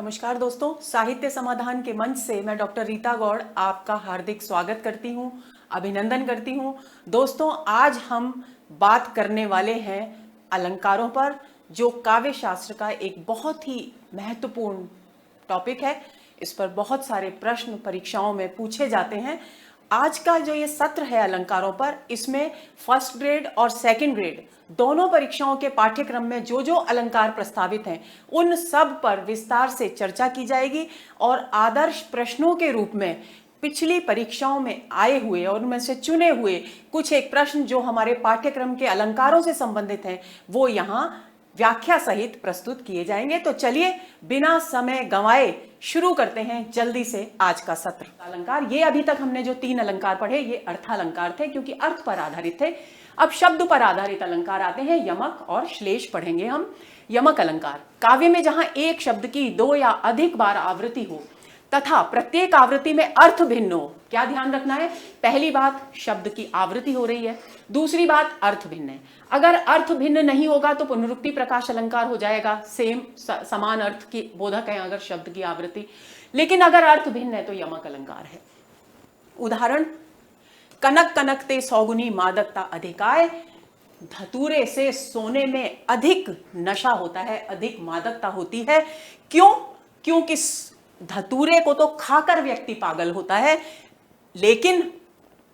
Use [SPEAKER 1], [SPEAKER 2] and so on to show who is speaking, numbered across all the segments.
[SPEAKER 1] नमस्कार दोस्तों, साहित्य समाधान के मंच से मैं डॉक्टर रीता गौड़ आपका हार्दिक स्वागत करती हूं, अभिनंदन करती हूं। दोस्तों, आज हम बात करने वाले हैं अलंकारों पर, जो काव्य शास्त्र का एक बहुत ही महत्वपूर्ण टॉपिक है। इस पर बहुत सारे प्रश्न परीक्षाओं में पूछे जाते हैं। आज का जो ये सत्र है अलंकारों पर, इसमें फर्स्ट ग्रेड और सेकंड ग्रेड दोनों परीक्षाओं के पाठ्यक्रम में जो जो अलंकार प्रस्तावित हैं उन सब पर विस्तार से चर्चा की जाएगी और आदर्श प्रश्नों के रूप में पिछली परीक्षाओं में आए हुए और उनमें से चुने हुए कुछ एक प्रश्न जो हमारे पाठ्यक्रम के अलंकारों से संबंधित हैं वो यहाँ व्याख्या सहित प्रस्तुत किए जाएंगे। तो चलिए बिना समय गंवाए शुरू करते हैं जल्दी से आज का सत्र। अलंकार, ये अभी तक हमने जो 3 अलंकार पढ़े ये अर्थालंकार थे क्योंकि अर्थ पर आधारित थे। अब शब्द पर आधारित अलंकार आते हैं। यमक और श्लेष पढ़ेंगे हम। यमक अलंकार, काव्य में जहां एक शब्द की 2 या अधिक बार आवृत्ति हो तथा प्रत्येक आवृत्ति में अर्थ भिन्न हो। क्या ध्यान रखना है? पहली बात, शब्द की आवृत्ति हो रही है। दूसरी बात, अर्थ भिन्न है। अगर अर्थ भिन्न नहीं होगा तो पुनरुक्ति प्रकाश अलंकार हो जाएगा। समान अर्थ की बोधक है अगर शब्द की आवृत्ति, लेकिन अगर अर्थ भिन्न है तो यमक अलंकार है। उदाहरण, कनक कनक ते सौगुनी मादकता अधिकाय। धतूरे से सोने में अधिक नशा होता है, अधिक मादकता होती है। क्यों? क्योंकि धतूरे को तो खाकर व्यक्ति पागल होता है, लेकिन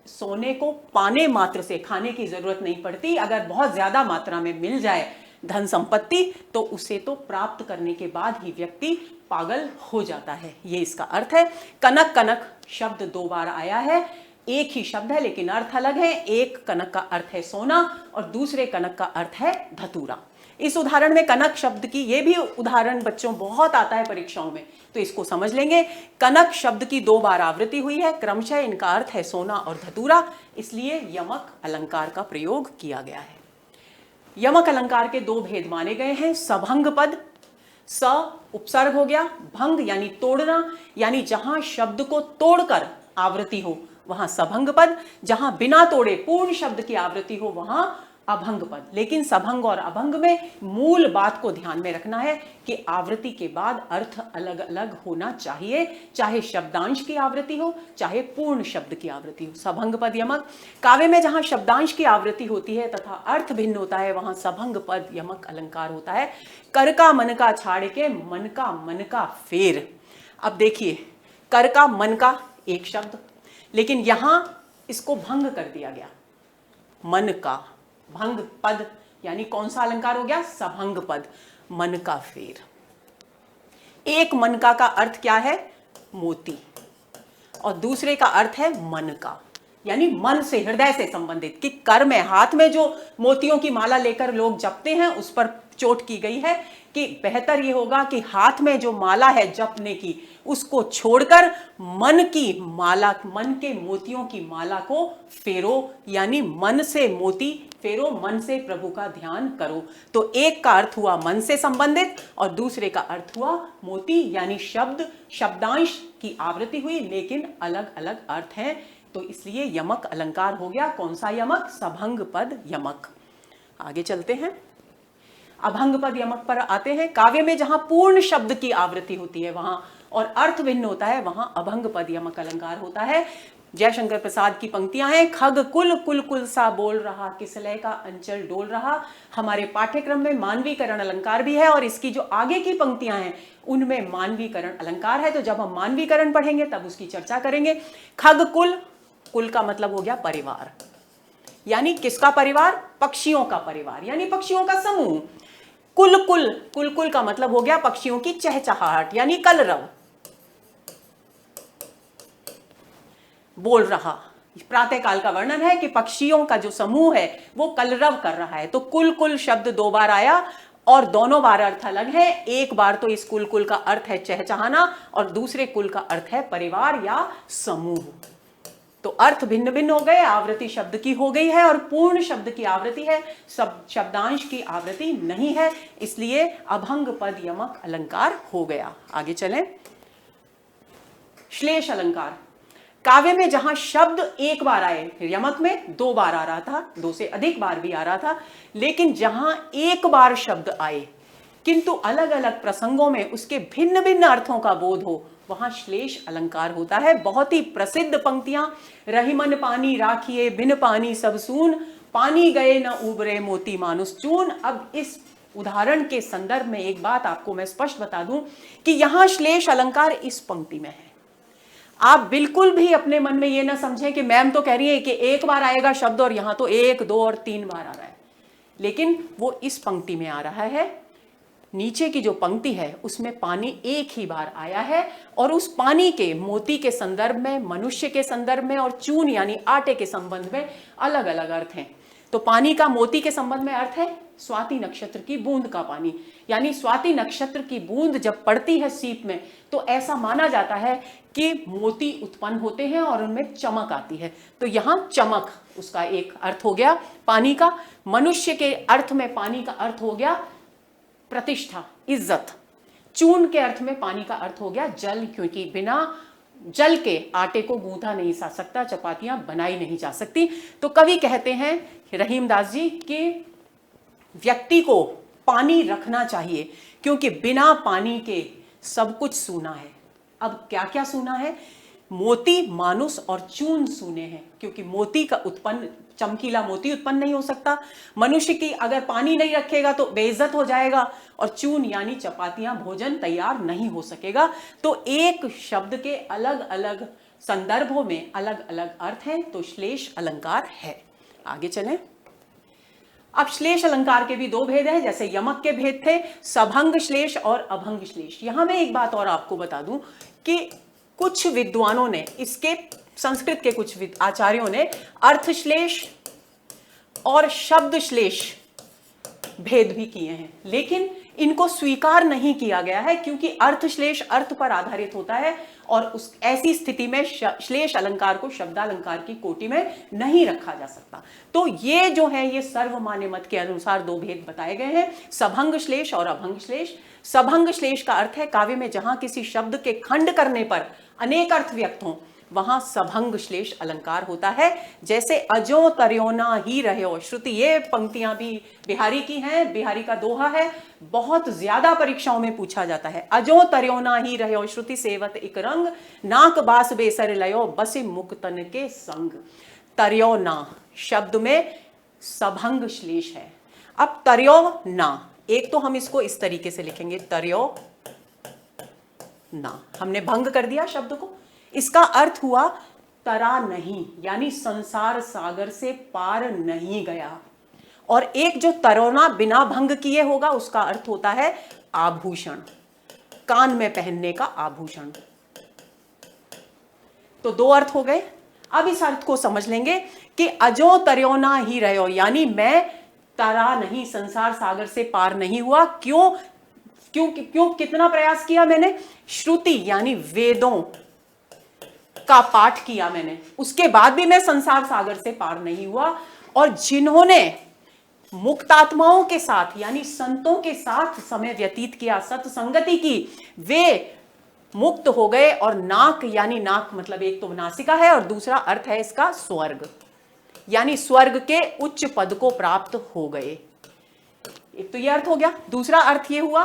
[SPEAKER 1] सोने को पाने मात्र से खाने की जरूरत नहीं पड़ती। अगर बहुत ज्यादा मात्रा में मिल जाए धन संपत्ति तो उसे तो प्राप्त करने के बाद ही व्यक्ति पागल हो जाता है। ये इसका अर्थ है। कनक कनक शब्द 2 बार आया है। एक ही शब्द है लेकिन अर्थ अलग है। एक कनक का अर्थ है सोना और दूसरे कनक का अर्थ है धतूरा। इस उदाहरण में कनक शब्द की, ये भी उदाहरण बच्चों बहुत आता है परीक्षाओं में, तो इसको समझ लेंगे। कनक शब्द की 2 बार आवृत्ति हुई है, क्रमशः इनका अर्थ है सोना और धतूरा, इसलिए यमक अलंकार का प्रयोग किया गया है। यमक अलंकार के 2 भेद माने गए हैं। सभंग पद, स उपसर्ग हो गया, भंग यानी तोड़ना, यानी जहां शब्द को तोड़कर आवृत्ति हो वहां सभंग पद, जहां बिना तोड़े पूर्ण शब्द की आवृत्ति हो वहां अभंग पद। लेकिन सभंग और अभंग में मूल बात को ध्यान में रखना है कि आवृत्ति के बाद अर्थ अलग अलग होना चाहिए, चाहे शब्दांश की आवृत्ति हो चाहे पूर्ण शब्द की आवृत्ति हो। सभंग पद यमक। काव्य में जहां शब्दांश की आवृत्ति होती है तथा अर्थ भिन्न होता है वहां सभंग पद यमक अलंकार होता है। कर का मन का छाड़ के मन का फेर। अब देखिए, कर का मन का एक शब्द, लेकिन यहां इसको भंग कर दिया गया। मन का भंग पद यानी कौन सा अलंकार हो गया? सभंग पद। मन का फेर। एक मनका का अर्थ क्या है? मोती, और दूसरे का अर्थ है मन का, यानी मन से, हृदय से संबंधित। कि कर में, हाथ में जो मोतियों की माला लेकर लोग जपते हैं उस पर चोट की गई है कि बेहतर ये होगा कि हाथ में जो माला है जपने की उसको छोड़कर मन की माला, मन के मोतियों की माला को फेरो, यानी मन से मोती फेरो, मन से प्रभु का ध्यान करो। तो एक का अर्थ हुआ मन से संबंधित और दूसरे का अर्थ हुआ मोती, यानी शब्द, शब्दांश की आवृत्ति हुई लेकिन अलग अलग अर्थ हैं। तो इसलिए यमक अलंकार हो गया। कौन सा यमक? सभंग पद यमक। आगे चलते हैं, अभंग पद यमक पर आते हैं। काव्य में जहां पूर्ण शब्द की आवृत्ति होती है वहां और अर्थ भिन्न होता है वहां अभंग पद यमक अलंकार होता है। जयशंकर प्रसाद की पंक्तियां हैं। खग कुल कुल कुल सा बोल रहा, किसलय का अंचल डोल रहा। हमारे पाठ्यक्रम में मानवीकरण अलंकार भी है और इसकी जो आगे की पंक्तियां हैं उनमें मानवीकरण अलंकार है। तो जब हम मानवीकरण पढ़ेंगे तब उसकी चर्चा करेंगे। खग कुल, कुल का मतलब हो गया परिवार, यानी किसका परिवार? पक्षियों का परिवार, यानी पक्षियों का समूह। कुल कुल, कुल कुल का मतलब हो गया पक्षियों की चहचहाहट, यानी कलरव। बोल रहा, प्रातः काल का वर्णन है कि पक्षियों का जो समूह है वो कलरव कर रहा है। तो कुल कुल शब्द 2 बार आया और दोनों बार अर्थ अलग है। एक बार तो इस कुल कुल का अर्थ है चहचहाना और दूसरे कुल का अर्थ है परिवार या समूह। तो अर्थ भिन्न भिन्न हो गए, आवृत्ति शब्द की हो गई है और पूर्ण शब्द की आवृत्ति है, शब्दांश की आवृत्ति नहीं है, इसलिए अभंग पद यमक अलंकार हो गया। आगे चलें, श्लेष अलंकार। काव्य में जहां शब्द एक बार आए, यमक में 2 बार आ रहा था, 2 से अधिक बार भी आ रहा था, लेकिन जहां एक बार शब्द आए किंतु अलग अलग प्रसंगों में उसके भिन्न भिन्न अर्थों का बोध हो, वहां श्लेष अलंकार होता है। बहुत ही प्रसिद्ध पंक्तियां, रहीमन पानी राखिए बिन पानी सब सून, पानी गए न उबरे मोती मानुस चून। अब इस उदाहरण के संदर्भ में एक बात आपको मैं स्पष्ट बता दूं कि यहां श्लेष अलंकार इस पंक्ति में है। आप बिल्कुल भी अपने मन में यह ना समझें कि मैम तो कह रही है कि एक बार आएगा शब्द और यहां तो 1, 2 और 3 बार आ रहा है, लेकिन वो इस पंक्ति में आ रहा है। नीचे की जो पंक्ति है उसमें पानी एक ही बार आया है और उस पानी के मोती के संदर्भ में, मनुष्य के संदर्भ में और चून यानी आटे के संबंध में अलग अलग अर्थ हैं। तो पानी का मोती के संबंध में अर्थ है स्वाति नक्षत्र की बूंद का पानी, यानी स्वाति नक्षत्र की बूंद जब पड़ती है सीप में तो ऐसा माना जाता है कि मोती उत्पन्न होते हैं और उनमें चमक आती है। तो यहां चमक उसका एक अर्थ हो गया पानी का। मनुष्य के अर्थ में पानी का अर्थ हो गया प्रतिष्ठा, इज्जत। चून के अर्थ में पानी का अर्थ हो गया जल, क्योंकि बिना जल के आटे को गूंथा नहीं जा सकता, चपातियां बनाई नहीं जा सकती। तो कवि कहते हैं रहीमदास जी कि व्यक्ति को पानी रखना चाहिए, क्योंकि बिना पानी के सब कुछ सूना है। अब क्या क्या सूना है? मोती, मानुस और चून सूने हैं, क्योंकि मोती का उत्पन्न, चमकीला मोती उत्पन्न नहीं हो सकता। मनुष्य की अगर पानी नहीं रखेगा तो बेइज्जत हो जाएगा, और चून यानी चपातियां, भोजन तैयार नहीं हो सकेगा। तो एक शब्द के अलग अलग संदर्भों में अलग अलग अर्थ हैं, तो श्लेष अलंकार है। आगे चलें। अब श्लेष अलंकार के भी दो भेद हैं, जैसे यमक के भेद थे, सभंग श्लेष और अभंग श्लेष। यहां मैं एक बात और आपको बता दूं कि कुछ विद्वानों ने, इसके संस्कृत के कुछ आचार्यों ने अर्थश्लेष और शब्द श्लेष भेद भी किए हैं, लेकिन इनको स्वीकार नहीं किया गया है, क्योंकि अर्थश्लेष अर्थ पर आधारित होता है और उस ऐसी स्थिति में श्लेष अलंकार को शब्दालंकार की कोटि में नहीं रखा जा सकता। तो ये जो है ये सर्वमान्य मत के अनुसार दो भेद बताए गए हैं, सभंग श्लेष और अभंग श्लेष। सभंग श्लेष का अर्थ है काव्य में जहां किसी शब्द के खंड करने पर अनेक अर्थ व्यक्त हों, वहां सभंग श्लेष अलंकार होता है। जैसे अजो तर्योना ही रहो, श्रुति, ये पंक्तियां भी बिहारी की हैं, बिहारी का दोहा है, बहुत ज्यादा परीक्षाओं में पूछा जाता है। अजो तर्योना ही रहो श्रुति सेवत एक रंग, नाक बास बेसर लयो बसे मुक्तन के संग। तर्योना शब्द में सभंग श्लेष है। अब तर्यो ना, एक तो हम इसको इस तरीके से लिखेंगे, तर्यो ना, हमने भंग कर दिया शब्द को। इसका अर्थ हुआ तरा नहीं, यानी संसार सागर से पार नहीं गया। और एक जो तरोना बिना भंग किए होगा उसका अर्थ होता है आभूषण, कान में पहनने का आभूषण। तो दो अर्थ हो गए। अब इस अर्थ को समझ लेंगे कि अजो तर्योना ही रहो, यानी मैं तरा नहीं, संसार सागर से पार नहीं हुआ। क्यों क्यों क्यों कितना प्रयास किया मैंने? श्रुति यानी वेदों का पाठ किया मैंने, उसके बाद भी मैं संसार सागर से पार नहीं हुआ। और जिन्होंने मुक्तात्माओं के साथ यानी संतों के साथ समय व्यतीत किया, सत्संगति की, वे मुक्त हो गए। और नाक यानी नाक मतलब एक तो नासिका है और दूसरा अर्थ है इसका स्वर्ग, यानी स्वर्ग के उच्च पद को प्राप्त हो गए। एक तो यह अर्थ हो गया। दूसरा अर्थ यह हुआ,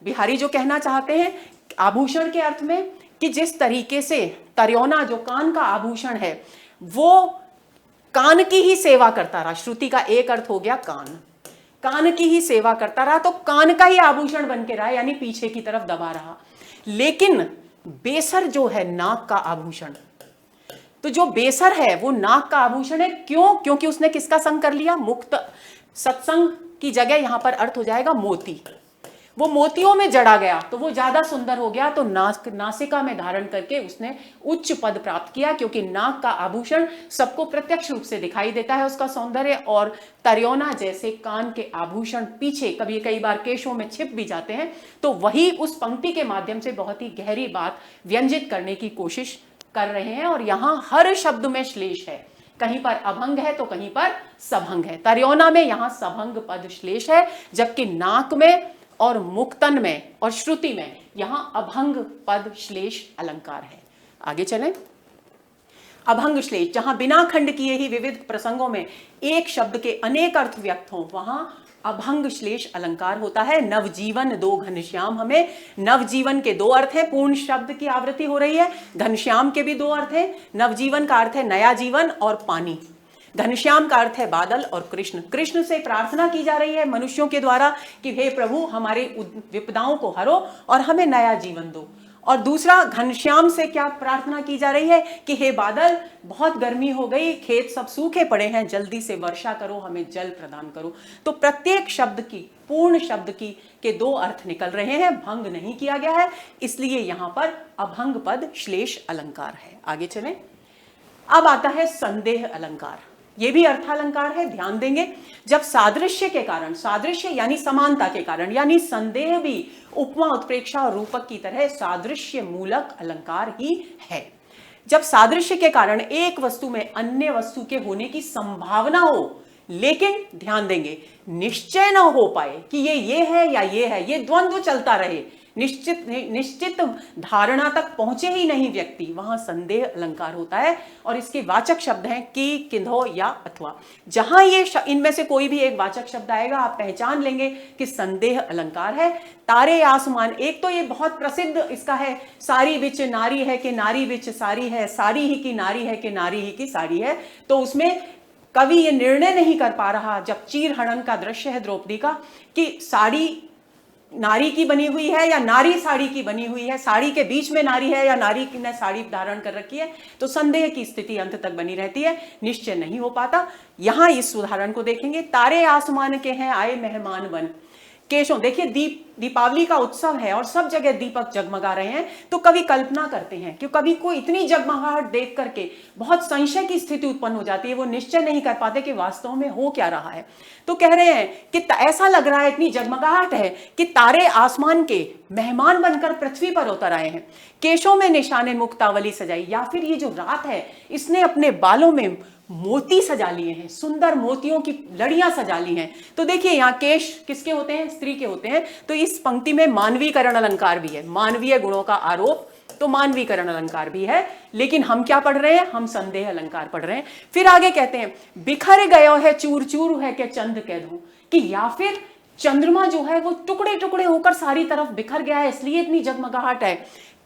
[SPEAKER 1] बिहारी जो कहना चाहते हैं आभूषण के अर्थ में, कि जिस तरीके से तर्योना जो कान का आभूषण है वो कान की ही सेवा करता रहा। श्रुति का एक अर्थ हो गया कान, कान की ही सेवा करता रहा, तो कान का ही आभूषण बन के रहा, यानी पीछे की तरफ दबा रहा। लेकिन बेसर जो है नाक का आभूषण, तो जो बेसर है वो नाक का आभूषण है। क्यों? क्योंकि उसने किसका संग कर लिया? मुक्त। सत्संग की जगह यहां पर अर्थ हो जाएगा मोती। वो मोतियों में जड़ा गया तो वो ज्यादा सुंदर हो गया, तो नासिका में धारण करके उसने उच्च पद प्राप्त किया, क्योंकि नाक का आभूषण सबको प्रत्यक्ष रूप से दिखाई देता है उसका सौंदर्य। और तर्योना जैसे कान के आभूषण पीछे कभी कई बार केशों में छिप भी जाते हैं, तो वही उस पंक्ति के माध्यम से बहुत ही गहरी बात व्यंजित करने की कोशिश कर रहे हैं। और यहां हर शब्द में श्लेष है, कहीं पर अभंग है तो कहीं पर सभंग है। तर्योना में यहां सभंग पद श्लेष है, जबकि नाक में और मुक्तन में और श्रुति में यहां अभंग पद श्लेष अलंकार है। आगे चलें। अभंग श्लेष, जहां बिना खंड किए ही विविध प्रसंगों में एक शब्द के अनेक अर्थ व्यक्त हों, वहां अभंग श्लेष अलंकार होता है। नवजीवन दो घनश्याम, हमें नवजीवन के दो अर्थ है, पूर्ण शब्द की आवृत्ति हो रही है। घनश्याम के भी दो अर्थ है। नवजीवन का अर्थ है नया जीवन और पानी, घनश्याम का अर्थ है बादल, और कृष्ण, कृष्ण से प्रार्थना की जा रही है मनुष्यों के द्वारा कि हे प्रभु हमारे विपदाओं को हरो और हमें नया जीवन दो। और दूसरा घनश्याम से क्या प्रार्थना की जा रही है कि हे बादल बहुत गर्मी हो गई, खेत सब सूखे पड़े हैं, जल्दी से वर्षा करो, हमें जल प्रदान करो। तो प्रत्येक शब्द की, पूर्ण शब्द की के दो अर्थ निकल रहे हैं, भंग नहीं किया गया है, इसलिए यहां पर अभंग पद श्लेष अलंकार है। आगे चलें। अब आता है संदेह अलंकार, ये भी अर्थालंकार है, ध्यान देंगे। जब सादृश्य के कारण, सादृश्य यानी समानता के कारण, यानी संदेह भी उपमा, उत्प्रेक्षा और रूपक की तरह सादृश्य मूलक अलंकार ही है। जब सादृश्य के कारण एक वस्तु में अन्य वस्तु के होने की संभावना हो, लेकिन ध्यान देंगे निश्चय न हो पाए कि ये है या ये है, ये द्वंद्व चलता रहे, निश्चित धारणा तक पहुंचे ही नहीं व्यक्ति, वहां संदेह अलंकार होता है। और इसके वाचक शब्द हैं कि, किंधो या अथवा। जहां ये इनमें से कोई भी एक वाचक शब्द आएगा आप पहचान लेंगे कि संदेह अलंकार है। तारे आसमान, एक तो ये बहुत प्रसिद्ध इसका है, सारी बिच नारी है कि नारी बिच सारी है, सारी ही की नारी है कि नारी ही की साड़ी है। तो उसमें कवि ये निर्णय नहीं कर पा रहा, जब चीर हरण का दृश्य है द्रौपदी का, कि साड़ी नारी की बनी हुई है या नारी साड़ी की बनी हुई है, साड़ी के बीच में नारी है या नारी ने साड़ी धारण कर रखी है, तो संदेह की स्थिति अंत तक बनी रहती है, निश्चय नहीं हो पाता। यहां इस उदाहरण को देखेंगे। तारे आसमान के हैं आए मेहमान बन, केशों, देखिए दीपावली का उत्सव है और सब जगह दीपक जगमगा रहे हैं, तो कवि कल्पना करते हैं कि कवि को इतनी जगमगाहट देख करके बहुत संशय की स्थिति उत्पन्न हो जाती है, वो निश्चय नहीं कर पाते कि वास्तव में हो क्या रहा है। तो कह रहे हैं कि ऐसा लग रहा है, इतनी जगमगाहट है कि तारे आसमान के मेहमान बनकर पृथ्वी पर उतर आए हैं। केशों में निशाने मुक्तावली सजाई, या फिर ये जो रात है इसने अपने बालों में मोती सजा लिए हैं, सुंदर मोतियों की लड़ियां सजा ली हैं। तो देखिए यहाँ केश किसके होते हैं, स्त्री के होते हैं। तो इस पंक्ति में मानवीकरण अलंकार भी है, मानवीय गुणों का आरोप, तो मानवीकरण अलंकार भी है। लेकिन हम क्या पढ़ रहे हैं, हम संदेह अलंकार पढ़ रहे हैं। फिर आगे कहते हैं बिखर गयो है चूर चूर है के चंद कह दूं, कि या फिर चंद्रमा जो है वो टुकड़े टुकड़े होकर सारी तरफ बिखर गया है, इसलिए इतनी जगमगाहट है।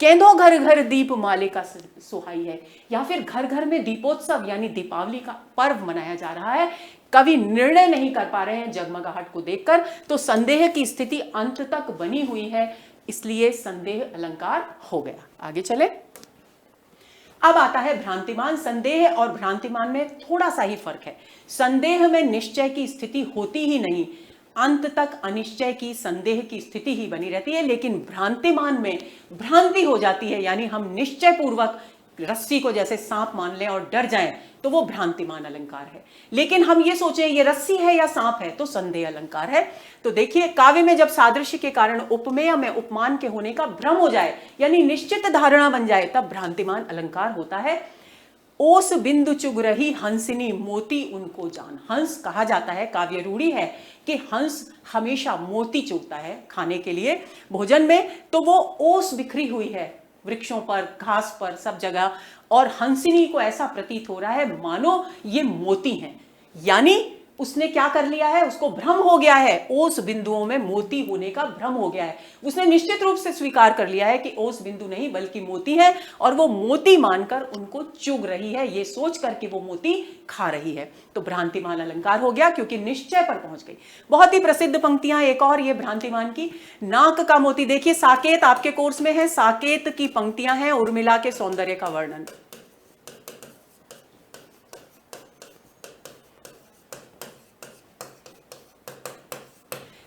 [SPEAKER 1] केंदो घर घर दीप मालिका सुहाई है, या फिर घर घर में दीपोत्सव यानी दीपावली का पर्व मनाया जा रहा है। कवि निर्णय नहीं कर पा रहे हैं जगमगाहट को देखकर, तो संदेह की स्थिति अंत तक बनी हुई है, इसलिए संदेह अलंकार हो गया। आगे चले। अब आता है भ्रांतिमान। संदेह और भ्रांतिमान में थोड़ा सा ही फर्क है। संदेह में निश्चय की स्थिति होती ही नहीं, अंत तक अनिश्चय की, संदेह की स्थिति ही बनी रहती है। लेकिन भ्रांतिमान में भ्रांति हो जाती है, यानी हम निश्चय पूर्वक रस्सी को जैसे सांप मान लें और डर जाएं, तो वो भ्रांतिमान अलंकार है। लेकिन हम ये सोचें ये रस्सी है या सांप है, तो संदेह अलंकार है। तो देखिए काव्य में जब सादृश्य के कारण उपमेय में उपमान के होने का भ्रम हो जाए, यानी निश्चित धारणा बन जाए, तब भ्रांतिमान अलंकार होता है। ओस बिंदु चुग रही हंसिनी मोती उनको जान। हंस कहा जाता है, काव्य रूढ़ी है कि हंस हमेशा मोती चुगता है खाने के लिए भोजन में, तो वो ओस बिखरी हुई है वृक्षों पर, घास पर, सब जगह, और हंसिनी को ऐसा प्रतीत हो रहा है मानो ये मोती हैं। यानी उसने क्या कर लिया है, उसको भ्रम हो गया है, ओस बिंदुओं में मोती होने का भ्रम हो गया है। उसने निश्चित रूप से स्वीकार कर लिया है कि ओस बिंदु नहीं बल्कि मोती है, और वो मोती मानकर उनको चुग रही है, ये सोच करके वो मोती खा रही है। तो भ्रांतिमान अलंकार हो गया, क्योंकि निश्चय पर पहुंच गई। बहुत ही प्रसिद्ध पंक्तियां एक और ये भ्रांतिमान की। नाक का मोती, देखिए साकेत आपके कोर्स में है, साकेत की पंक्तियां हैं, उर्मिला के सौंदर्य का वर्णन।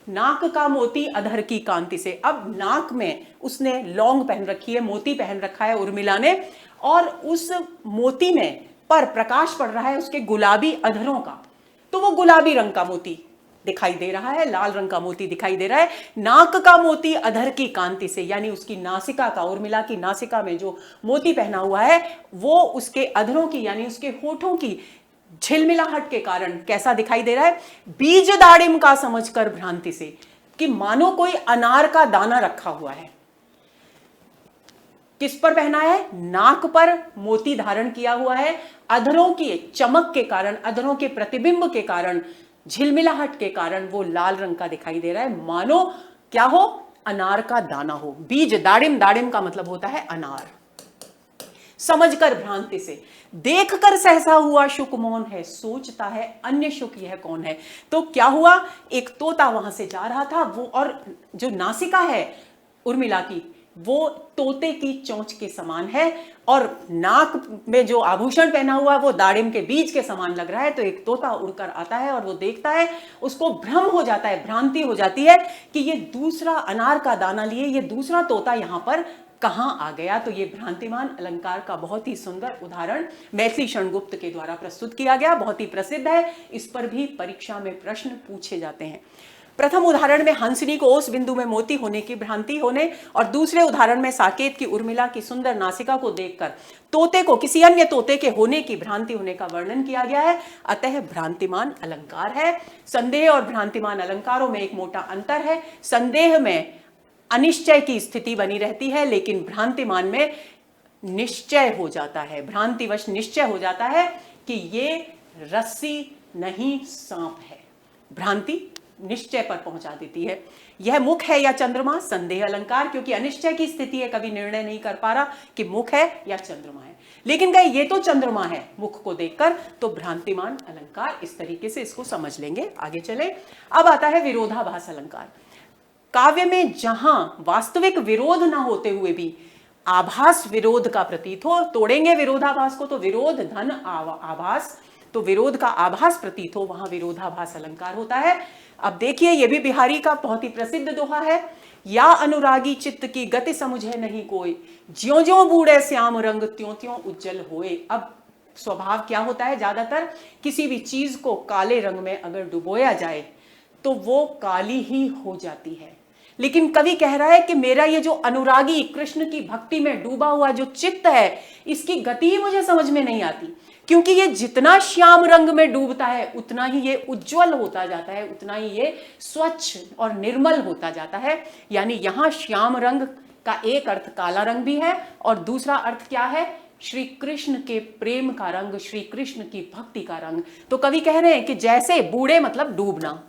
[SPEAKER 1] नाक का मोती अधर की कांति से। अब नाक में उसने लौंग पहन रखी है, मोती पहन रखा है उर्मिला ने, और उस मोती में पर प्रकाश पड़ रहा है उसके गुलाबी अधरों का, तो वो गुलाबी रंग का मोती दिखाई दे रहा है, लाल रंग का मोती दिखाई दे रहा है। नाक का मोती अधर की कांति से, यानी उसकी नासिका का, उर्मिला की नासिका में जो मोती पहना हुआ है वो उसके अधरों की यानी उसके होठों की झिलमिलाहट के कारण कैसा दिखाई दे रहा है, बीज दाड़िम का समझकर भ्रांति से, कि मानो कोई अनार का दाना रखा हुआ है। किस पर पहना है, नाक पर मोती धारण किया हुआ है, अधरों की चमक के कारण, अधरों के प्रतिबिंब के कारण झिलमिलाहट के कारण वो लाल रंग का दिखाई दे रहा है, मानो क्या हो, अनार का दाना हो। बीज दाड़िम, दाड़िम का मतलब होता है अनार। समझकर भ्रांति से, देखकर सहसा हुआ शुक मौन है, सोचता है अन्य शुक यह कौन है। तो क्या हुआ, एक तोता वहां से जा रहा था, वो, और जो नासिका है उर्मिला की, वो तोते की चोंच के समान है, और नाक में जो आभूषण पहना हुआ है वो दाड़िम के बीज के समान लग रहा है। तो एक तोता उड़कर आता है और वो देखता है, उसको भ्रम हो जाता है, भ्रांति हो जाती है कि ये दूसरा अनार का दाना लिए ये दूसरा तोता यहां पर कहां आ गया। तो ये भ्रांतिमान अलंकार का बहुत ही सुंदर उदाहरण मैथिली शरणगुप्त के द्वारा प्रस्तुत किया गया, बहुत ही प्रसिद्ध है। इस पर भी परीक्षा में प्रश्न पूछे जाते हैं। प्रथम उदाहरण में हंसनी को ओस बिंदु में मोती होने की भ्रांति होने, और दूसरे उदाहरण में साकेत की उर्मिला की सुंदर नासिका को देखकर तोते को किसी अन्य तोते के होने की भ्रांति होने का वर्णन किया गया है, अतः भ्रांतिमान अलंकार है। संदेह और भ्रांतिमान अलंकारों में एक मोटा अंतर है। संदेह में अनिश्चय की स्थिति बनी रहती है, लेकिन भ्रांतिमान में निश्चय हो जाता है, भ्रांतिवश निश्चय हो जाता है कि ये रस्सी नहीं सांप है। भ्रांति निश्चय पर पहुंचा देती है। यह मुख है या चंद्रमा, संदेह अलंकार, क्योंकि अनिश्चय की स्थिति है, कभी निर्णय नहीं कर पा रहा कि मुख है या चंद्रमा है। लेकिन कहे ये तो चंद्रमा है मुख को देखकर, तो भ्रांतिमान अलंकार। इस तरीके से इसको समझ लेंगे। आगे चले। अब आता है विरोधाभास अलंकार। काव्य में जहां वास्तविक विरोध ना होते हुए भी आभास विरोध का प्रतीत हो, तोड़ेंगे विरोधाभास को तो विरोध धन आभास, तो विरोध का आभास प्रतीत हो, वहां विरोधाभास अलंकार होता है। अब देखिए, यह भी बिहारी का बहुत ही प्रसिद्ध दोहा है। या अनुरागी चित्त की गति समझे नहीं कोई, ज्यों ज्यों बूढ़े श्याम रंग त्यों त्यों उज्जवल होए। अब स्वभाव क्या होता है, ज्यादातर किसी भी चीज को काले रंग में अगर डुबोया जाए तो वो काली ही हो जाती है। लेकिन कवि कह रहा है कि मेरा ये जो अनुरागी कृष्ण की भक्ति में डूबा हुआ जो चित्त है, इसकी गति ही मुझे समझ में नहीं आती, क्योंकि ये जितना श्याम रंग में डूबता है उतना ही ये उज्जवल होता जाता है, उतना ही ये स्वच्छ और निर्मल होता जाता है। यानी यहां श्याम रंग का एक अर्थ काला रंग भी है, और दूसरा अर्थ क्या है, श्री कृष्ण के प्रेम का रंग, श्री कृष्ण की भक्ति का रंग। तो कवि कह रहे हैं कि जैसे बूढ़े मतलब डूबना,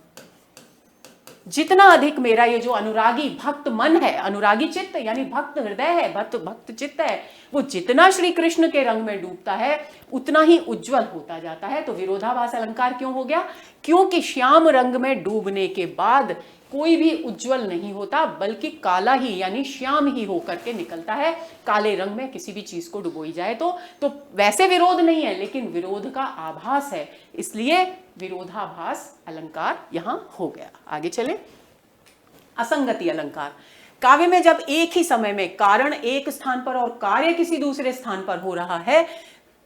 [SPEAKER 1] जितना अधिक मेरा ये जो अनुरागी भक्त मन है, अनुरागी चित्त यानी भक्त हृदय है, भक्त चित्त है, वो जितना श्री कृष्ण के रंग में डूबता है उतना ही उज्जवल होता जाता है। तो विरोधाभास अलंकार क्यों हो गया, क्योंकि श्याम रंग में डूबने के बाद कोई भी उज्जवल नहीं होता, बल्कि काला ही यानी श्याम ही होकर के निकलता है। काले रंग में किसी भी चीज को डुबोई जाए तो वैसे विरोध नहीं है, लेकिन विरोध का आभास है, इसलिए विरोधाभास अलंकार यहां हो गया। आगे चले। असंगति अलंकार। काव्य में जब एक ही समय में कारण एक स्थान पर और कार्य किसी दूसरे स्थान पर हो रहा है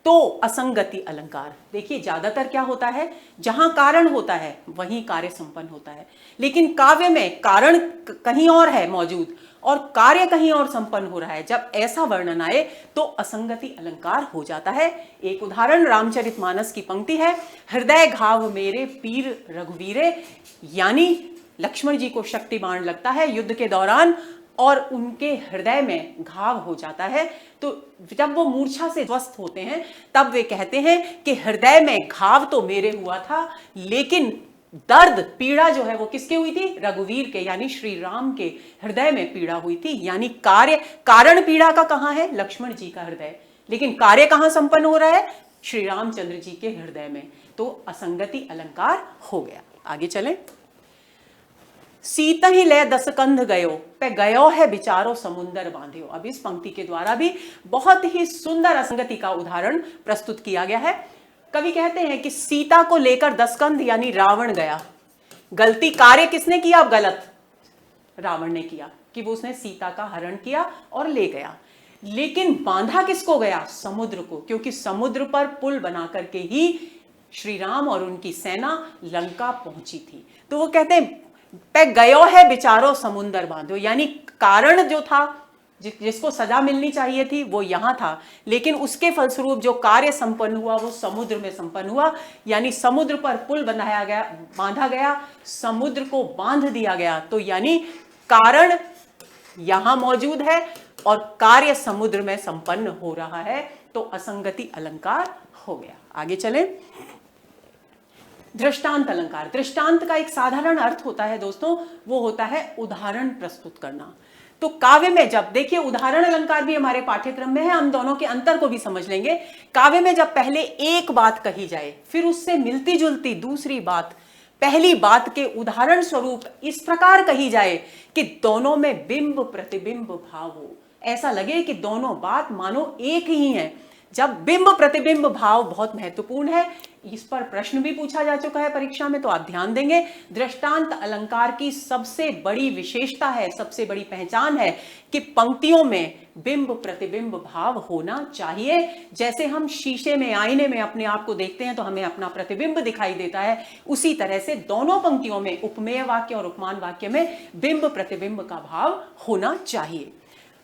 [SPEAKER 1] तो असंगति अलंकार। देखिए, ज्यादातर क्या होता है, जहां कारण होता है वहीं कार्य संपन्न होता है, लेकिन काव्य में कारण कहीं और है मौजूद और कार्य कहीं और संपन्न हो रहा है। जब ऐसा वर्णन आए तो असंगति अलंकार हो जाता है। एक उदाहरण रामचरितमानस की पंक्ति है, हृदय घाव मेरे पीर रघुवीरे, यानी लक्ष्मण जी को शक्ति बाण लगता है युद्ध के दौरान और उनके हृदय में घाव हो जाता है। तो जब वो मूर्छा से स्वस्थ होते हैं तब वे कहते हैं कि हृदय में घाव तो मेरे हुआ था, लेकिन दर्द पीड़ा जो है वो किसके हुई थी, रघुवीर के यानी श्री राम के हृदय में पीड़ा हुई थी। यानी कारण पीड़ा का कहां है, लक्ष्मण जी का हृदय, लेकिन कार्य कहां संपन्न हो रहा है, श्री रामचंद्र जी के हृदय में। तो असंगति अलंकार हो गया। आगे चलें। सीता ही ले दस कंध गयो पे गयो है बिचारो समुंदर बांधियो। अब इस पंक्ति के द्वारा भी बहुत ही सुंदर असंगति का उदाहरण प्रस्तुत किया गया है। कवि कहते हैं कि सीता को लेकर 10 कंध यानी रावण गया। गलती कार्य किसने किया, अब गलत रावण ने किया कि वो उसने सीता का हरण किया और ले गया, लेकिन बांधा किसको गया, समुद्र को, क्योंकि समुद्र पर पुल बना करके ही श्री राम और उनकी सेना लंका पहुंची थी। तो वो कहते हैं पे गयो है बिचारो समुंदर बांधो, यानी कारण जो था जिसको सजा मिलनी चाहिए थी वो यहां था, लेकिन उसके फलस्वरूप जो कार्य संपन्न हुआ वो समुद्र में संपन्न हुआ। यानी समुद्र पर पुल बनाया गया, बांधा गया, समुद्र को बांध दिया गया। तो यानी कारण यहां मौजूद है और कार्य समुद्र में संपन्न हो रहा है, तो असंगति अलंकार हो गया। आगे चलें। दृष्टांत अलंकार, दृष्टांत का एक साधारण अर्थ होता है दोस्तों, वो होता है उदाहरण प्रस्तुत करना। तो काव्य में जब देखिए, उदाहरण अलंकार भी हमारे पाठ्यक्रम में है, हम दोनों के अंतर को भी समझ लेंगे। काव्य में जब पहले एक बात कही जाए, फिर उससे मिलती जुलती दूसरी बात पहली बात के उदाहरण स्वरूप इस प्रकार कही जाए कि दोनों में बिंब प्रतिबिंब भाव हो, ऐसा लगे कि दोनों बात मानो एक ही है। जब बिंब प्रतिबिंब भाव बहुत महत्वपूर्ण है, इस पर प्रश्न भी पूछा जा चुका है परीक्षा में, तो आप ध्यान देंगे। दृष्टांत अलंकार की सबसे बड़ी विशेषता है, सबसे बड़ी पहचान है कि पंक्तियों में बिंब प्रतिबिंब भाव होना चाहिए। जैसे हम शीशे में, आईने में अपने आप को देखते हैं तो हमें अपना प्रतिबिंब दिखाई देता है, उसी तरह से दोनों पंक्तियों में, उपमेय वाक्य और उपमान वाक्य में बिंब प्रतिबिंब का भाव होना चाहिए।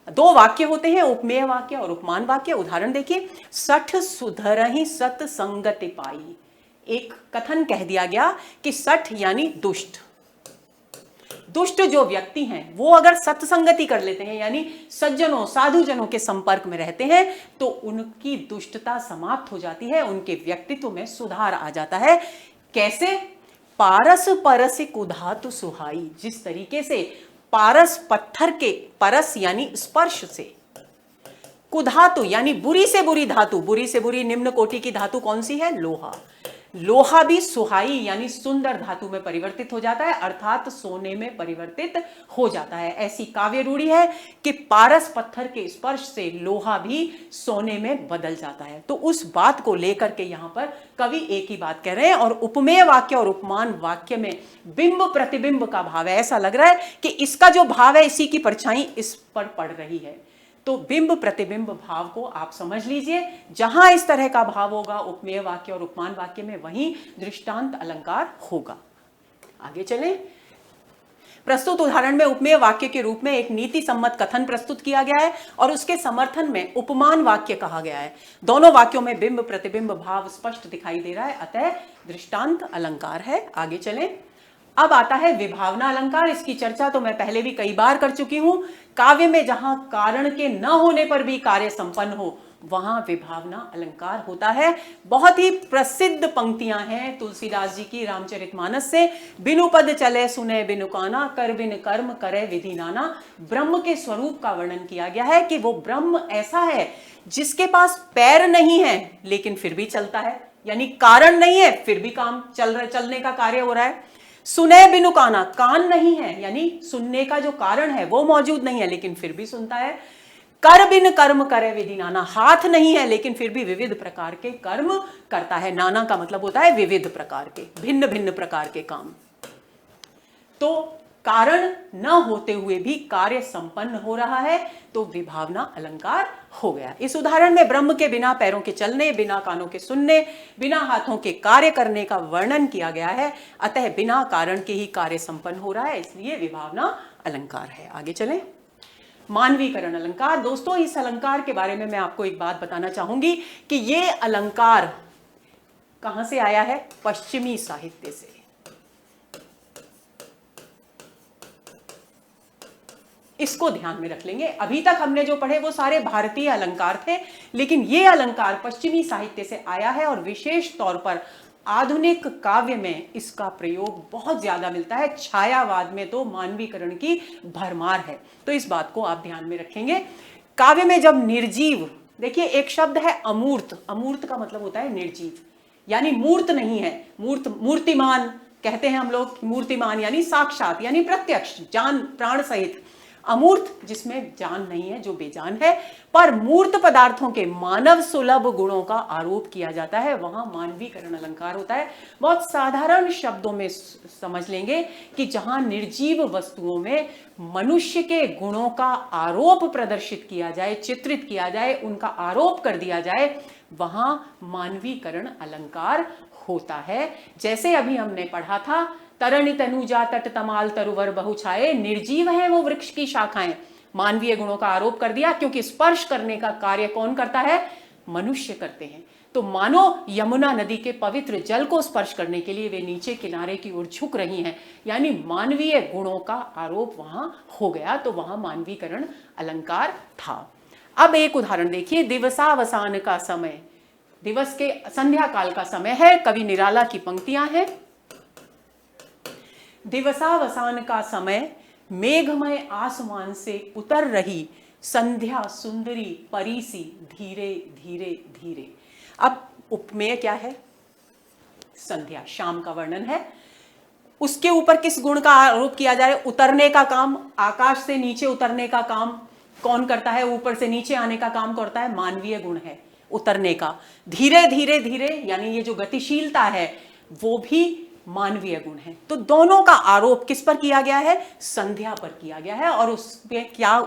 [SPEAKER 1] दो वाक्य होते हैं, उपमेय वाक्य और उपमान वाक्य। उदाहरण देखिए, सठ सुधरहि सत संगति पाई। एक कथन कह दिया गया कि सठ यानी दुष्ट, दुष्ट जो व्यक्ति हैं वो अगर सत्संगति कर लेते हैं, यानी सज्जनों साधुजनों के संपर्क में रहते हैं, तो उनकी दुष्टता समाप्त हो जाती है, उनके व्यक्तित्व में सुधार आ जाता है। कैसे? पारस परसिक उधातु सुहाई, जिस तरीके से पारस पत्थर के, परस यानी स्पर्श से, कुधातु यानी बुरी से बुरी धातु, बुरी से बुरी निम्न कोटि की धातु कौन सी है? लोहा। लोहा भी सुहाई यानी सुंदर धातु में परिवर्तित हो जाता है, अर्थात सोने में परिवर्तित हो जाता है। ऐसी काव्य रूढ़ी है कि पारस पत्थर के स्पर्श से लोहा भी सोने में बदल जाता है। तो उस बात को लेकर के यहां पर कवि एक ही बात कह रहे हैं। और उपमेय वाक्य और उपमान वाक्य में बिंब प्रतिबिंब का भाव है, ऐसा लग रहा है कि इसका जो भाव है, इसी की परछाई इस पर पड़ रही है। तो बिंब प्रतिबिंब भाव को आप समझ लीजिए, जहां इस तरह का भाव होगा उपमेय वाक्य और उपमान वाक्य में, वहीं दृष्टांत अलंकार होगा। आगे चलें। प्रस्तुत उदाहरण में उपमेय वाक्य के रूप में एक नीति सम्मत कथन प्रस्तुत किया गया है और उसके समर्थन में उपमान वाक्य कहा गया है। दोनों वाक्यों में बिंब प्रतिबिंब भाव स्पष्ट दिखाई दे रहा है, अतः दृष्टांत अलंकार है। आगे चलें। अब आता है विभावना अलंकार। इसकी चर्चा तो मैं पहले भी कई बार कर चुकी हूं। काव्य में जहां कारण के न होने पर भी कार्य संपन्न हो, वहां विभावना अलंकार होता है। बहुत ही प्रसिद्ध पंक्तियां हैं तुलसीदास जी की रामचरितमानस से। बिनु पद चले सुने बिनु काना, कर बिन कर्म करे विधि नाना। ब्रह्म के स्वरूप का वर्णन किया गया है कि वो ब्रह्म ऐसा है जिसके पास पैर नहीं है लेकिन फिर भी चलता है, यानी कारण नहीं है फिर भी काम चलने का कार्य हो रहा है। सुने बिनु काना, कान नहीं है यानी सुनने का जो कारण है वो मौजूद नहीं है लेकिन फिर भी सुनता है। कर बिन कर्म करे विधि नाना, हाथ नहीं है लेकिन फिर भी विविध प्रकार के कर्म करता है। नाना का मतलब होता है विविध प्रकार के, भिन्न भिन्न प्रकार के काम। तो कारण न होते हुए भी कार्य संपन्न हो रहा है, तो विभावना अलंकार हो गया। इस उदाहरण में ब्रह्म के बिना पैरों के चलने, बिना कानों के सुनने, बिना हाथों के कार्य करने का वर्णन किया गया है, अतः बिना कारण के ही कार्य संपन्न हो रहा है, इसलिए विभावना अलंकार है। आगे चलें। मानवीकरण अलंकार। दोस्तों, इस अलंकार के बारे में मैं आपको एक बात बताना चाहूंगी कि ये अलंकार कहां से आया है? पश्चिमी साहित्य से। इसको ध्यान में रख लेंगे। अभी तक हमने जो पढ़े वो सारे भारतीय अलंकार थे, लेकिन ये अलंकार पश्चिमी साहित्य से आया है और विशेष तौर पर आधुनिक काव्य में इसका प्रयोग बहुत ज्यादा मिलता है। छायावाद में तो मानवीकरण की भरमार है, तो इस बात को आप ध्यान में रखेंगे। काव्य में जब निर्जीव, देखिए एक शब्द है अमूर्त, अमूर्त का मतलब होता है निर्जीव, यानी मूर्त नहीं है। मूर्तिमान कहते हैं हम लोग, मूर्तिमान यानी साक्षात, यानी प्रत्यक्ष, जान प्राण सहित। अमूर्त जिसमें जान नहीं है, जो बेजान है। पर मूर्त पदार्थों के मानव सुलभ गुणों का आरोप किया जाता है, वहां मानवीकरण अलंकार होता है। बहुत साधारण शब्दों में समझ लेंगे कि जहां निर्जीव वस्तुओं में मनुष्य के गुणों का आरोप प्रदर्शित किया जाए, चित्रित किया जाए, उनका आरोप कर दिया जाए, वहां मानवीकरण अलंकार होता है। जैसे अभी हमने पढ़ा था, तरणि तनुजा तट तमाल तरुवर बहु छाए, निर्जीव है वो वृक्ष की शाखाएं, मानवीय गुणों का आरोप कर दिया, क्योंकि स्पर्श करने का कार्य कौन करता है? मनुष्य करते हैं। तो मानो यमुना नदी के पवित्र जल को स्पर्श करने के लिए वे नीचे किनारे की ओर झुक रही हैं, यानी मानवीय गुणों का आरोप वहां हो गया, तो वहां मानवीकरण अलंकार था। अब एक उदाहरण देखिए, दिवसावसान का समय। दिवस के संध्या काल का समय है। कवि निराला की पंक्तियां हैं। दिवसावसान का समय, मेघमय आसमान से उतर रही संध्या सुंदरी परीसी धीरे धीरे धीरे। अब उपमेय क्या है? संध्या, शाम का वर्णन है। उसके ऊपर किस गुण का आरोप किया जा रहा है? उतरने का काम, आकाश से नीचे उतरने का काम कौन करता है? ऊपर से नीचे आने का काम करता है, मानवीय गुण है उतरने का। धीरे धीरे धीरे यानी ये जो गतिशीलता है वो भी मानवीय गुण है। तो दोनों का आरोप किस पर किया गया है? संध्या पर किया गया है। और उसमें क्या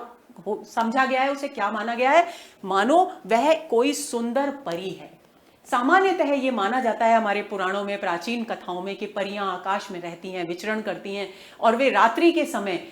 [SPEAKER 1] समझा गया है, उसे क्या माना गया है? मानो वह कोई सुंदर परी है। सामान्यतः ये माना जाता है हमारे पुराणों में, प्राचीन कथाओं में, कि परियां आकाश में रहती हैं, विचरण करती हैं और वे रात्रि के समय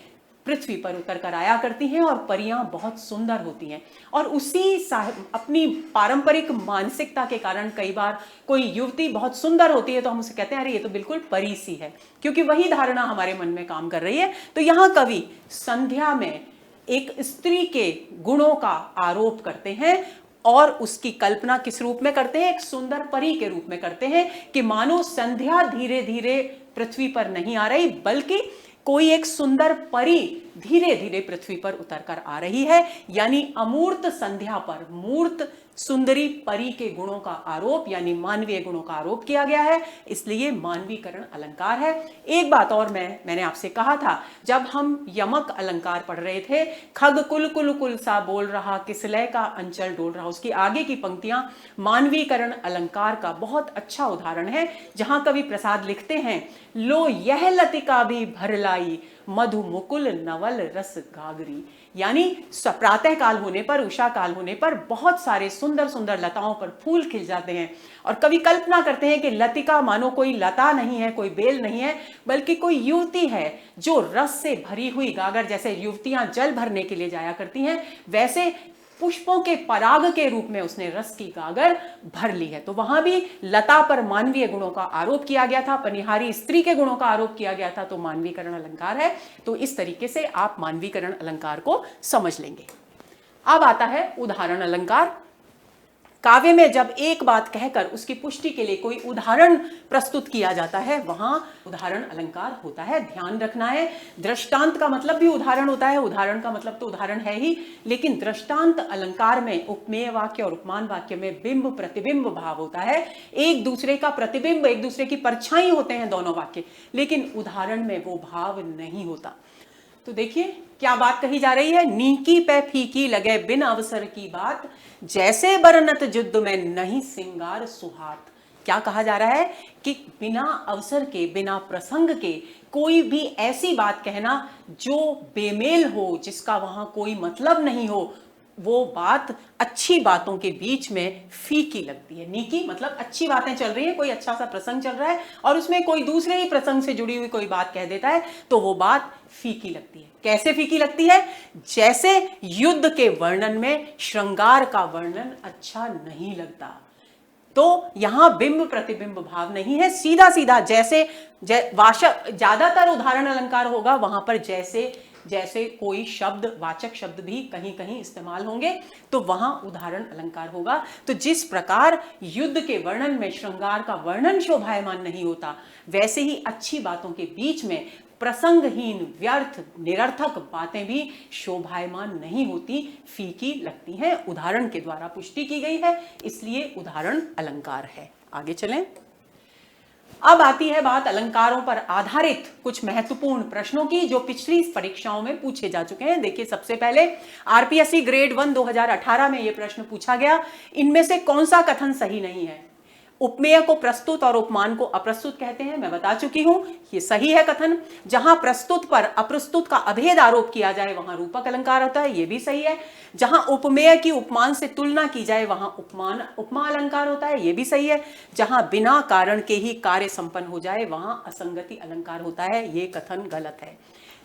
[SPEAKER 1] पृथ्वी पर उतर कर आया करती हैं और परियां बहुत सुंदर होती हैं। और उसी अपनी पारंपरिक मानसिकता के कारण कई बार कोई युवती बहुत सुंदर होती है तो हम उसे कहते हैं अरे ये तो बिल्कुल परी सी है, क्योंकि वही धारणा हमारे मन में काम कर रही है। तो यहां कवि संध्या में एक स्त्री के गुणों का आरोप करते हैं और उसकी कल्पना किस रूप में करते हैं? एक सुंदर परी के रूप में करते हैं कि मानो संध्या धीरे धीरे पृथ्वी पर नहीं आ रही, बल्कि कोई एक सुंदर परी धीरे धीरे पृथ्वी पर उतरकर आ रही है। यानी अमूर्त संध्या पर मूर्त सुंदरी परी के गुणों का आरोप यानी मानवीय गुणों का आरोप किया गया है, इसलिए मानवीकरण अलंकार है। एक बात और मैंने आपसे कहा था जब हम यमक अलंकार पढ़ रहे थे, खग कुल कुल कुल सा बोल रहा, किसलय का अंचल डोल रहा, उसकी आगे की पंक्तियां मानवीकरण अलंकार का बहुत अच्छा उदाहरण है, जहां कवि प्रसाद लिखते हैं, लो यह लतिका भी भरलाई, मधु मुकुल नवल रस गागरी। यानी प्रातः काल होने पर, उषा काल होने पर बहुत सारे सुंदर सुंदर लताओं पर फूल खिल जाते हैं और कवि कल्पना करते हैं कि लतिका मानो कोई लता नहीं है, कोई बेल नहीं है, बल्कि कोई युवती है जो रस से भरी हुई गागर, जैसे युवतियां जल भरने के लिए जाया करती हैं, वैसे पुष्पों के पराग के रूप में उसने रस की गागर भर ली है। तो वहां भी लता पर मानवीय गुणों का आरोप किया गया था, पनिहारी स्त्री के गुणों का आरोप किया गया था, तो मानवीकरण अलंकार है। तो इस तरीके से आप मानवीकरण अलंकार को समझ लेंगे। अब आता है उदाहरण अलंकार। काव्य में जब एक बात कहकर उसकी पुष्टि के लिए कोई उदाहरण प्रस्तुत किया जाता है, वहां उदाहरण अलंकार होता है। ध्यान रखना है, दृष्टांत का मतलब भी उदाहरण होता है, उदाहरण का मतलब तो उदाहरण है ही, लेकिन दृष्टांत अलंकार में उपमेय वाक्य और उपमान वाक्य में बिंब प्रतिबिंब भाव होता है। एक दूसरे का प्रतिबिंब, एक दूसरे की परछाई होते हैं दोनों वाक्य, लेकिन उदाहरण में वो भाव नहीं होता। तो देखिए क्या बात कही जा रही है, नीकी पे फीकी लगे बिन अवसर की बात, जैसे बरनत युद्ध में नहीं सिंगार सुहात। क्या कहा जा रहा है कि बिना अवसर के, बिना प्रसंग के कोई भी ऐसी बात कहना जो बेमेल हो, जिसका वहां कोई मतलब नहीं हो, वो बात अच्छी बातों के बीच में फीकी लगती है। नीकी मतलब अच्छी बातें चल रही हैं, कोई अच्छा सा प्रसंग चल रहा है और उसमें कोई दूसरे ही प्रसंग से जुड़ी हुई कोई बात कह देता है तो वो बात फीकी लगती है। कैसे फीकी लगती है? जैसे युद्ध के वर्णन में श्रृंगार का वर्णन अच्छा नहीं लगता। तो यहां बिंब प्रतिबिंब भाव नहीं है, सीधा सीधा जैसे ज्यादातर उदाहरण अलंकार होगा वहां पर जैसे कोई शब्द, वाचक शब्द भी कहीं कहीं इस्तेमाल होंगे, तो वहां उदाहरण अलंकार होगा। तो जिस प्रकार युद्ध के वर्णन में श्रृंगार का वर्णन शोभायमान नहीं होता, वैसे ही अच्छी बातों के बीच में प्रसंगहीन, व्यर्थ, निरर्थक बातें भी शोभायमान नहीं होती, फीकी लगती हैं। उदाहरण के द्वारा पुष्टि की गई है, इसलिए उदाहरण अलंकार है। आगे चलें। अब आती है बात अलंकारों पर आधारित कुछ महत्वपूर्ण प्रश्नों की, जो पिछली परीक्षाओं में पूछे जा चुके हैं। देखिए, सबसे पहले आरपीएससी ग्रेड 1 2018 में यह प्रश्न पूछा गया, इनमें से कौन सा कथन सही नहीं है? उपमेय को प्रस्तुत और उपमान को अप्रस्तुत कहते हैं, मैं बता चुकी हूं, ये सही है कथन। जहां प्रस्तुत पर अप्रस्तुत का अभेद आरोप किया जाए वहां रूपक अलंकार होता है, ये भी सही है। जहां उपमेय की उपमान से तुलना की जाए वहां उपमा अलंकार होता है, ये भी सही है। जहां बिना कारण के ही कार्य संपन्न हो जाए वहां असंगति अलंकार होता है, ये कथन गलत है,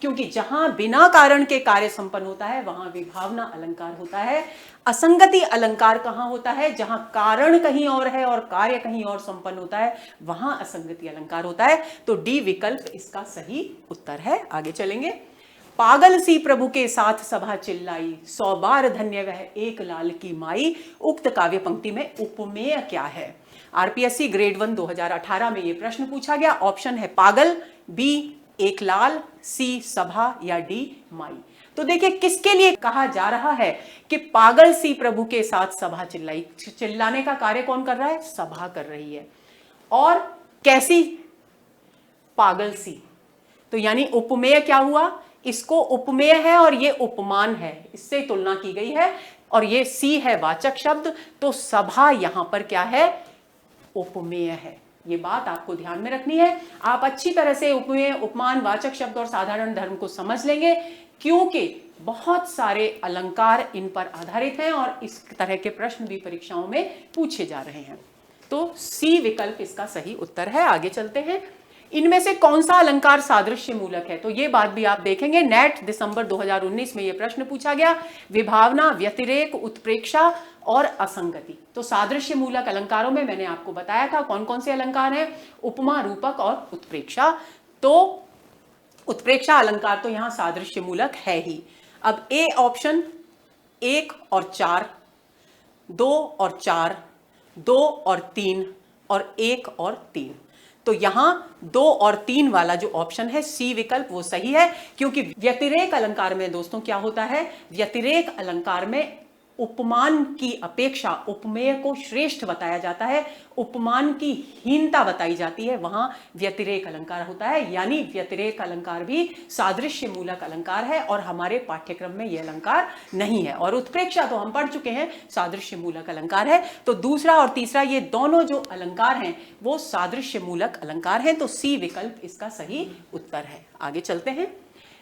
[SPEAKER 1] क्योंकि जहां बिना कारण के कार्य संपन्न होता है वहां विभावना अलंकार होता है। असंगति अलंकार कहां होता है? जहां कारण कहीं और है और कार्य कहीं और संपन्न होता है, वहां असंगति अलंकार होता है। तो डी विकल्प इसका सही उत्तर है। आगे चलेंगे। पागल सी प्रभु के साथ सभा चिल्लाई, 100 बार धन्य वह एक लाल की माई। उक्त काव्य पंक्ति में उपमेय क्या है? आरपीएससी ग्रेड 1 2018 में यह प्रश्न पूछा गया। ऑप्शन है पागल, बी एक लाल, सी सभा या डी माई। तो देखिए किसके लिए कहा जा रहा है कि पागल सी प्रभु के साथ सभा चिल्लाई। चिल्लाने का कार्य कौन कर रहा है? सभा कर रही है। और कैसी? पागल सी। तो यानी उपमेय क्या हुआ? इसको उपमेय है और ये उपमान है, इससे तुलना की गई है। और ये सी है वाचक शब्द, तो सभा यहां पर क्या है? उपमेय है। ये बात आपको ध्यान में रखनी है। आप अच्छी तरह से उपमेय, उपमान, वाचक शब्द और साधारण धर्म को समझ लेंगे, क्योंकि बहुत सारे अलंकार इन पर आधारित हैं और इस तरह के प्रश्न भी परीक्षाओं में पूछे जा रहे हैं। तो सी विकल्प इसका सही उत्तर है। आगे चलते हैं। इनमें से कौन सा अलंकार सादृश्य मूलक है? तो ये बात भी आप देखेंगे। नेट दिसंबर 2019 में यह प्रश्न पूछा गया। विभावना, व्यतिरेक, उत्प्रेक्षा और असंगति। तो सादृश्य मूलक अलंकारों में मैंने आपको बताया था कौन कौन से अलंकार हैं। उपमा, रूपक और उत्प्रेक्षा। तो उत्प्रेक्षा अलंकार तो यहां सादृश्य मूलक है ही। अब ए ऑप्शन 1 और 4, 2 और 4, 2 और 3 और 1 और 3। तो यहां 2 और 3 वाला जो ऑप्शन है सी विकल्प वो सही है, क्योंकि व्यतिरेक अलंकार में दोस्तों क्या होता है? व्यतिरेक अलंकार में उपमान की अपेक्षा उपमेय को श्रेष्ठ बताया जाता है, उपमान की हीनता बताई जाती है, वहां व्यतिरेक अलंकार होता है। यानी व्यतिरेक अलंकार भी सादृश्य मूलक अलंकार है और हमारे पाठ्यक्रम में यह अलंकार नहीं है। और उत्प्रेक्षा तो हम पढ़ चुके हैं, सादृश्य मूलक अलंकार है। तो दूसरा और तीसरा ये दोनों जो अलंकार हैं वो सादृश्य मूलक अलंकार हैं। तो सी विकल्प इसका सही उत्तर है। आगे चलते हैं।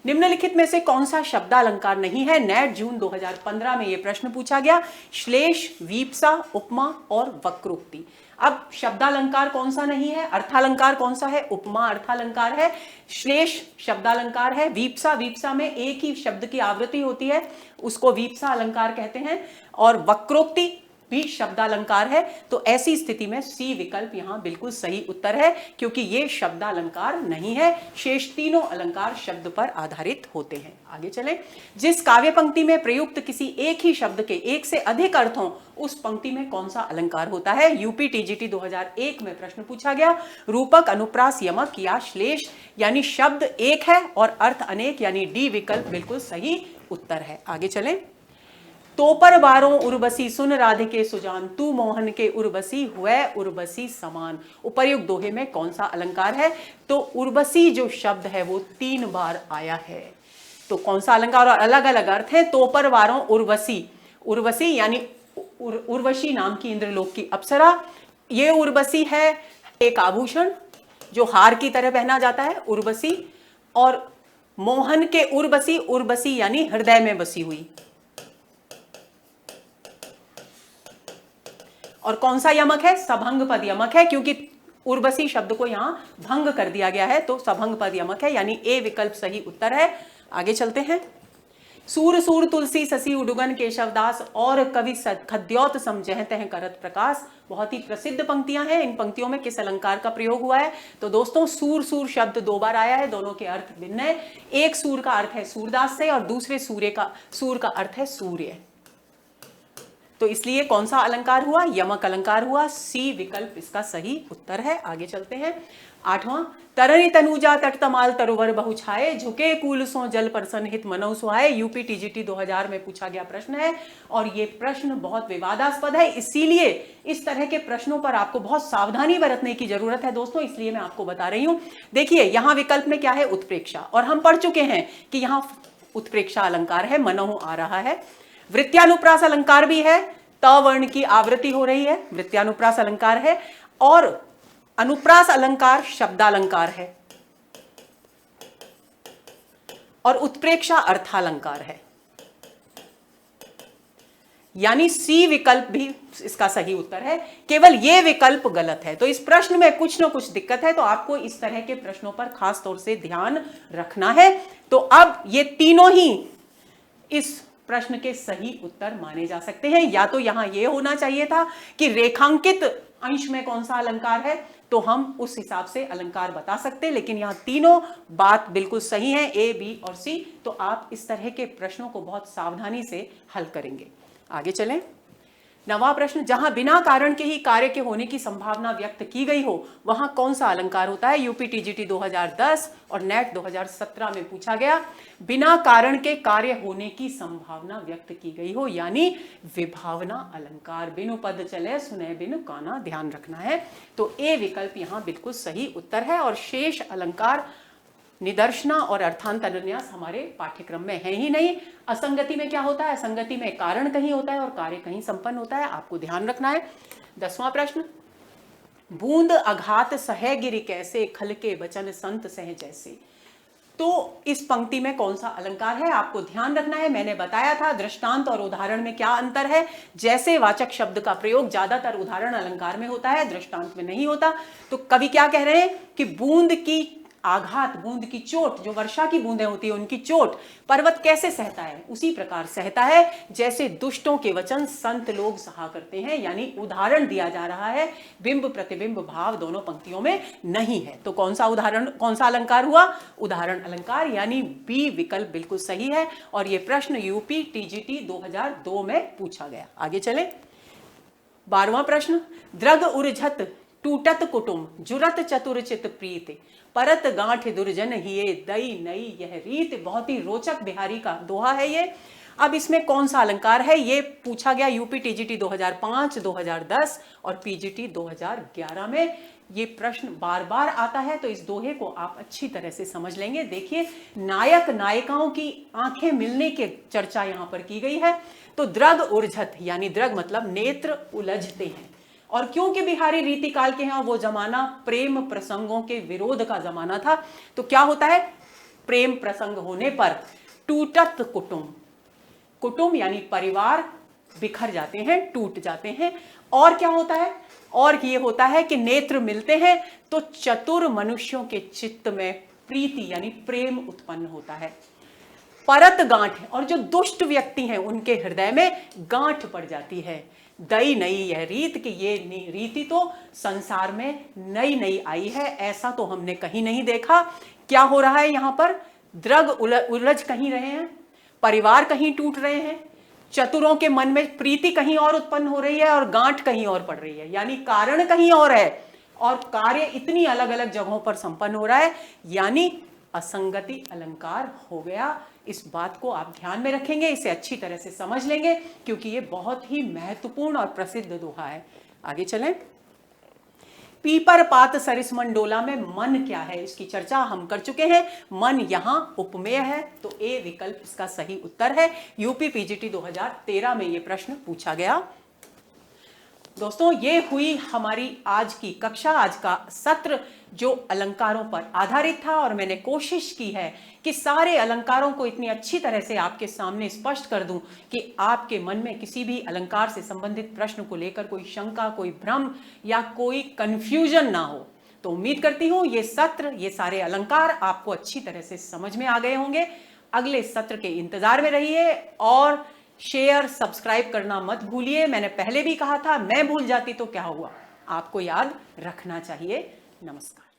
[SPEAKER 1] निम्नलिखित में से कौन सा शब्दालंकार नहीं है? नेट जून 2015 में यह प्रश्न पूछा गया। श्लेष, वीप्सा, उपमा और वक्रोक्ति। अब शब्दालंकार कौन सा नहीं है? अर्थालंकार कौन सा है? उपमा अर्थालंकार है। श्लेष शब्दालंकार है। वीप्सा, वीप्सा में एक ही शब्द की आवृत्ति होती है, उसको वीप्सा अलंकार कहते हैं। और वक्रोक्ति भी शब्दालंकार है। तो ऐसी स्थिति में सी विकल्प यहां बिल्कुल सही उत्तर है, क्योंकि ये शब्दालंकार नहीं है। शेष तीनों अलंकार शब्द पर आधारित होते हैं। आगे चलें। जिस काव्य पंक्ति में प्रयुक्त किसी एक ही शब्द के एक से अधिक अर्थ हों, उस पंक्ति में कौन सा अलंकार होता है? यूपी टीजीटी 2001 में प्रश्न पूछा गया। रूपक, अनुप्रास, यमक या श्लेष। यानी शब्द एक है और अर्थ अनेक, यानी डी विकल्प बिल्कुल सही उत्तर है। आगे चलें। तो पर बारों उर्वशी सुन राधिके सुजान, तू मोहन के उर्वशी हुए उर्वशी समान। उपर्युक्त दोहे में कौन सा अलंकार है? तो उर्वशी जो शब्द है वो 3 बार आया है। तो कौन सा अलंकार? और अलग अलग अर्थ है। तो पर बारों उर्वशी, उर्वशी यानी उर्वशी नाम की इंद्रलोक की अप्सरा। ये उर्वशी है एक आभूषण जो हार की तरह पहना जाता है, उर्वशी। और मोहन के उर्वशी, उर्वशी यानी हृदय में बसी हुई। और कौन सा यमक है? सभंग पद यमक है, क्योंकि उर्वशी शब्द को यहां भंग कर दिया गया है, तो सभंग पद यमक है, यानी ए विकल्प सही उत्तर है। आगे चलते हैं। सूर सूर तुलसी ससी उडुगन केशवदास और कवि खद्योत समझते हैं करत प्रकाश। बहुत ही प्रसिद्ध पंक्तियां हैं। इन पंक्तियों में किस अलंकार का प्रयोग हुआ है? तो दोस्तों सूर सूर शब्द 2 बार आया है, दोनों के अर्थ भिन्न है। एक सूर का अर्थ है सूरदास से और दूसरे सूर का अर्थ है सूर्य। तो इसलिए कौन सा अलंकार हुआ? यमक अलंकार हुआ। सी विकल्प इसका सही उत्तर है। आगे चलते हैं। 8वां। तरनि तनुजा तटतमाल तरुवर बहु छाए, झुके कूल सो जल परसन हित मनौ सुहाए। यूपी टीजीटी 2000 में पूछा गया प्रश्न है और ये प्रश्न बहुत विवादास्पद है, इसीलिए इस तरह के प्रश्नों पर आपको बहुत सावधानी बरतने की जरूरत है दोस्तों, इसलिए मैं आपको बता रही हूं। देखिए यहां विकल्प में क्या है? उत्प्रेक्षा, और हम पढ़ चुके हैं कि यहां उत्प्रेक्षा अलंकार है, मनौ आ रहा है। वृत्यानुप्रास अलंकार भी है, त वर्ण की आवृत्ति हो रही है, वृत्यानुप्रास अलंकार है। और अनुप्रास अलंकार शब्दालंकार है और उत्प्रेक्षा अर्थालंकार है, यानी सी विकल्प भी इसका सही उत्तर है। केवल ये विकल्प गलत है। तो इस प्रश्न में कुछ ना कुछ दिक्कत है, तो आपको इस तरह के प्रश्नों पर खास तौर से ध्यान रखना है। तो अब ये तीनों ही इस प्रश्न के सही उत्तर माने जा सकते हैं। या तो यहां यह होना चाहिए था कि रेखांकित अंश में कौन सा अलंकार है, तो हम उस हिसाब से अलंकार बता सकते हैं। लेकिन यहां तीनों बात बिल्कुल सही है, ए, बी और सी। तो आप इस तरह के प्रश्नों को बहुत सावधानी से हल करेंगे। आगे चलें। नवा प्रश्न, जहां बिना कारण के ही कार्य के होने की संभावना व्यक्त की गई हो वहां कौन सा अलंकार होता है। यूपी टीजीटी 2010 और नेट 2017 में पूछा गया, बिना कारण के कार्य होने की संभावना व्यक्त की गई हो, यानी विभावना अलंकार। बिनु पद चले सुने बिनु काना, ध्यान रखना है। तो ए विकल्प यहां बिल्कुल सही उत्तर है। और शेष अलंकार निदर्शना और अर्थांतरन्यास हमारे पाठ्यक्रम में है ही नहीं। असंगति में क्या होता है, असंगति में कारण कहीं होता है और कार्य कहीं संपन्न होता है, आपको ध्यान रखना है। 10वां प्रश्न, बूंद अघात सह गिरि कैसे, खल के वचन संत सह जैसे। तो इस पंक्ति में कौन सा अलंकार है, आपको ध्यान रखना है। मैंने बताया था दृष्टांत और उदाहरण में क्या अंतर है। जैसे वाचक शब्द का प्रयोग ज्यादातर उदाहरण अलंकार में होता है, दृष्टांत में नहीं होता। तो कवि क्या कह रहे हैं कि बूंद की आघात, बूंद की चोट, जो वर्षा की बूंदें होती है उनकी चोट पर्वत कैसे सहता है, उसी प्रकार सहता है जैसे दुष्टों के वचन संत लोग सहा करते हैं। यानी उदाहरण दिया जा रहा है, बिंब प्रतिबिंब भाव दोनों पंक्तियों में नहीं है। तो कौन सा उदाहरण, कौन सा अलंकार हुआ, उदाहरण अलंकार, यानी बी विकल्प बिल्कुल सही है। और यह प्रश्न यूपी टीजीटी 2002 में पूछा गया। आगे चले। 12वां प्रश्न, द्रग उर्झत टूटत कुटुम, जुरत चतुरचित प्रीत, परत गांठ दुर्जन हिये, दई नई यह रीत। बहुत ही रोचक बिहारी का दोहा है ये। अब इसमें कौन सा अलंकार है, ये पूछा गया यूपी टीजीटी 2005, 2010 और पीजीटी 2011 में। ये प्रश्न बार बार आता है, तो इस दोहे को आप अच्छी तरह से समझ लेंगे। देखिए, नायक नायिकाओं की आंखें मिलने की चर्चा यहां पर की गई है। तो द्रग उर्झत, यानी द्रग मतलब नेत्र उलझते हैं। और क्योंकि बिहारी रीति काल के हैं, वो जमाना प्रेम प्रसंगों के विरोध का जमाना था, तो क्या होता है, प्रेम प्रसंग होने पर टूटत कुटुंब, कुटुंब यानी परिवार बिखर जाते हैं, टूट जाते हैं। और क्या होता है, और ये होता है कि नेत्र मिलते हैं तो चतुर मनुष्यों के चित्त में प्रीति यानी प्रेम उत्पन्न होता है। परत गांठ, और जो दुष्ट व्यक्ति हैं उनके हृदय में गांठ पड़ जाती है। दई नई यह रीत, कि ये रीति तो संसार में नई नई आई है, ऐसा तो हमने कहीं नहीं देखा। क्या हो रहा है यहां पर, द्रग उलझ कहीं रहे हैं, परिवार कहीं टूट रहे हैं, चतुरों के मन में प्रीति कहीं और उत्पन्न हो रही है और गांठ कहीं और पड़ रही है। यानी कारण कहीं और है और कार्य इतनी अलग अलग जगहों पर संपन्न हो रहा है, यानी असंगति अलंकार हो गया। इस बात को आप ध्यान में रखेंगे, इसे अच्छी तरह से समझ लेंगे, क्योंकि ये बहुत ही महत्वपूर्ण और प्रसिद्ध दोहा है। आगे चलें। पीपर पात सरिस मंडोला में मन क्या है, इसकी चर्चा हम कर चुके हैं। मन यहां उपमेय है, तो ए विकल्प इसका सही उत्तर है। यूपी पीजीटी 2013 में यह प्रश्न पूछा गया। दोस्तों, ये हुई हमारी आज की कक्षा, आज का सत्र, जो अलंकारों पर आधारित था। और मैंने कोशिश की है कि सारे अलंकारों को इतनी अच्छी तरह से आपके सामने स्पष्ट कर दूं कि आपके मन में किसी भी अलंकार से संबंधित प्रश्न को लेकर कोई शंका, कोई भ्रम या कोई कंफ्यूजन ना हो। तो उम्मीद करती हूं ये सत्र, ये सारे अलंकार आपको अच्छी तरह से समझ में आ गए होंगे। अगले सत्र के इंतजार में रहिए और शेयर सब्सक्राइब करना मत भूलिए। मैंने पहले भी कहा था, मैं भूल जाती तो क्या हुआ, आपको याद रखना चाहिए। नमस्कार।